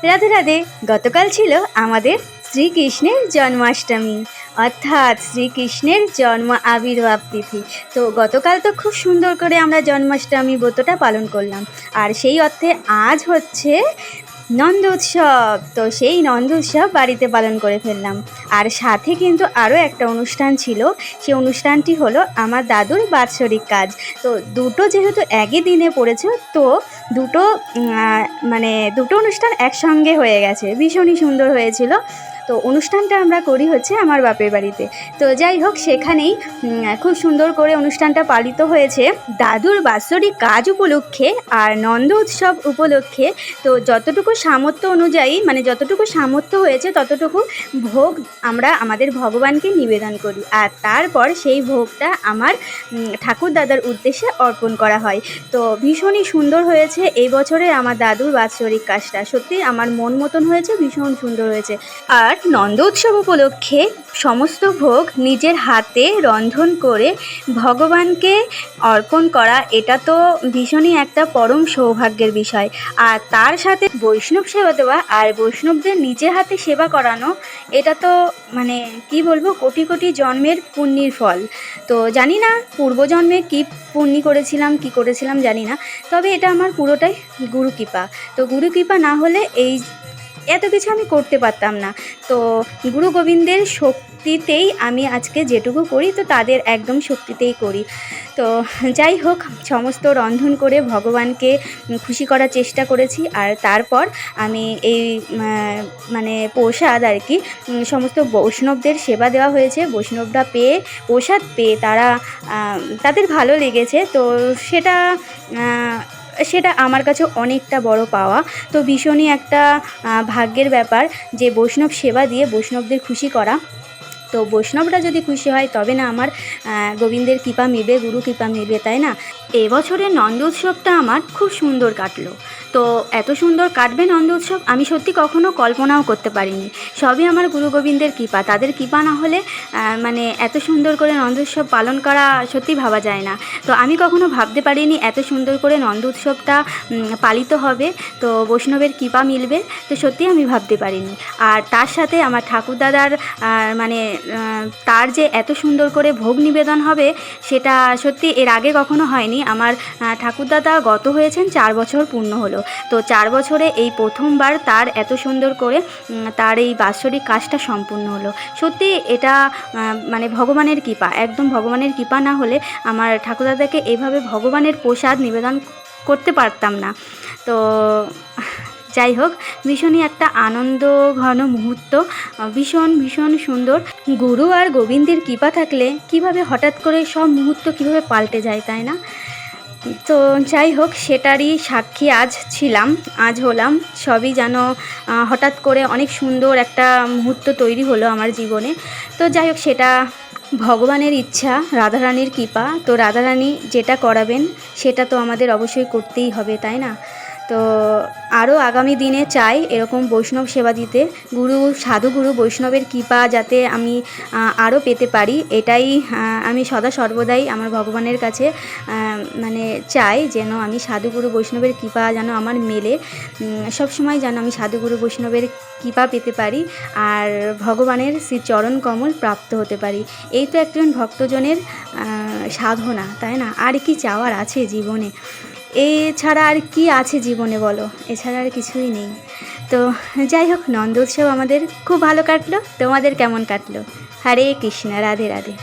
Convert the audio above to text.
রাধে রাধে। গতকাল ছিল আমাদের শ্রীকৃষ্ণের জন্মাষ্টমী, অর্থাৎ শ্রীকৃষ্ণের জন্ম আবির্ভাব তিথি। তো গতকাল তো খুব সুন্দর করে আমরা জন্মাষ্টমী ব্রতটা পালন করলাম, আর সেই অর্থে আজ হচ্ছে নন্দ উৎসব। তো সেই নন্দ উৎসব বাড়িতে পালন করে ফেললাম। আর সাথে কিন্তু আরও একটা অনুষ্ঠান ছিল, সেই অনুষ্ঠানটি হলো আমার দাদুর বাৎসরিক কাজ। তো দুটো যেহেতু একই দিনে পড়েছে, তো দুটো অনুষ্ঠান একসঙ্গে হয়ে গেছে, ভীষণই সুন্দর হয়েছিল। তো অনুষ্ঠানটা আমরা করি হচ্ছে আমার বাপের বাড়িতে। তো যাই হোক, সেখানেই খুব সুন্দর করে অনুষ্ঠানটা পালিত হয়েছে দাদুর বাৎসরিক কাজ উপলক্ষে আর নন্দ উৎসব উপলক্ষে। তো যতটুকু সামর্থ্য অনুযায়ী, যতটুকু সামর্থ্য হয়েছে ততটুকু ভোগ আমরা আমাদের ভগবানকে নিবেদন করি, আর তারপর সেই ভোগটা আমার ঠাকুর দাদার উদ্দেশ্যে অর্পণ করা হয়। তো ভীষণই সুন্দর হয়েছে এই বছরে আমার দাদুর বাৎসরিক কাজটা, সত্যি আমার মন মতন হয়েছে, ভীষণ সুন্দর হয়েছে। আর নন্দ উৎসব উপলক্ষে সমস্ত ভোগ নিজের হাতে রন্ধন করে ভগবানকে অর্পণ করা, এটা তো ভীষণই একটা পরম সৌভাগ্যের বিষয়। আর তার সাথে বৈষ্ণব সেবা দেওয়া আর বৈষ্ণবদের নিজের হাতে সেবা করানো, এটা তো কি বলবো, কোটি কোটি জন্মের পুণ্যের ফল। তো জানি না পূর্বজন্মে কী পুণ্য করেছিলাম জানি না, তবে এটা আমার পুরোটাই গুরু কৃপা। তো গুরু কৃপা না হলে এত কিছু আমি করতে পারতাম না। তো গুরু গোবিন্দের শক্তিতেই আমি আজকে যেটুকু করি, তো তাদের একদম শক্তিতেই করি। তো যাই হোক, সমস্ত রন্ধন করে ভগবানকে খুশি করার চেষ্টা করেছি। আর তারপর আমি এই প্রসাদ আর কি, সমস্ত বৈষ্ণবদের সেবা দেওয়া হয়েছে। বৈষ্ণবরা প্রসাদ পেয়ে তাদের ভালো লেগেছে। তো সেটা আমার কাছে অনেকটা বড় পাওয়া। তো ভীষণই একটা ভাগ্যের ব্যাপার যে বৈষ্ণব সেবা দিয়ে বৈষ্ণবদের খুশি করা। তো বৈষ্ণবরা যদি খুশি হয় তবে না আমার গোবিন্দের কৃপা মিলবে, গুরু কৃপা মিলবে, তাই না? এবছরের নন্দ উৎসবটা আমার খুব সুন্দর কাটলো। তো এত সুন্দর কাটবে নন্দ উৎসব আমি সত্যি কখনো কল্পনাও করতে পারিনি। সবই আমার গুরু গোবিন্দের কৃপা, তাদের কৃপা না হলে এত সুন্দর করে নন্দ উৎসব পালন করা সত্যি ভাবা যায় না। তো আমি কখনো ভাবতে পারিনি এত সুন্দর করে নন্দ উৎসবটা পালিত হবে, তো বৈষ্ণবের কৃপা মিলবে, তো সত্যি আমি ভাবতে পারিনি। আর তার সাথে আমার ঠাকুরদাদার তার যে এত সুন্দর করে ভোগ নিবেদন হবে, সেটা সত্যি এর আগে কখনো হয়নি। আমার ঠাকুরদাদা গত হয়েছেন 4 বছর পূর্ণ হলো। তো 4 বছরে এই প্রথমবার তার এত সুন্দর করে তার এই বাৎসরিক কাজটা সম্পূর্ণ হলো। সত্যি এটা ভগবানের কৃপা, একদম ভগবানের কৃপা না হলে আমার ঠাকুরদাদাকে এইভাবে ভগবানের প্রসাদ নিবেদন করতে পারতাম না। তো যাই হোক, ভীষণই একটা আনন্দ ঘন মুহূর্ত, ভীষণ ভীষণ সুন্দর। গুরু আর গোবিন্দের কৃপা থাকলে কিভাবে হঠাৎ করে সব মুহূর্ত কিভাবে পাল্টে যায়, তাই না? তো যাই হোক, সেটারই সাক্ষী আজ হলাম। সবই যেন হঠাৎ করে অনেক সুন্দর একটা মুহূর্ত তৈরি হলো আমার জীবনে। তো যাই হোক, সেটা ভগবানের ইচ্ছা, রাধারানীর কৃপা। তো রাধারানী যেটা করাবেন সেটা তো আমাদের অবশ্যই করতেই হবে, তাই না? তো আরও আগামী দিনে চাই এরকম বৈষ্ণব সেবা দিতে, সাধুগুরু বৈষ্ণবের কৃপা যাতে আমি আরও পেতে পারি, এটাই আমি সদা সর্বদাই আমার ভগবানের কাছে চাই, যেন আমি সাধুগুরু বৈষ্ণবের কৃপা যেন আমার মেলে, সবসময় যেন আমি সাধুগুরু বৈষ্ণবের কৃপা পেতে পারি আর ভগবানের শ্রী চরণ কমল প্রাপ্ত হতে পারি। এই তো একজন ভক্তজনের সাধনা, তাই না? আর কি চাওয়ার আছে জীবনে? এছাড়া আর কি আছে জীবনে বলো? এছাড়া আর কিছুই নেই। তো যাই হোক, নন্দ উৎসব আমাদের খুব ভালো কাটলো। তোমাদের কেমন কাটলো? হরে কৃষ্ণ, রাধে রাধে।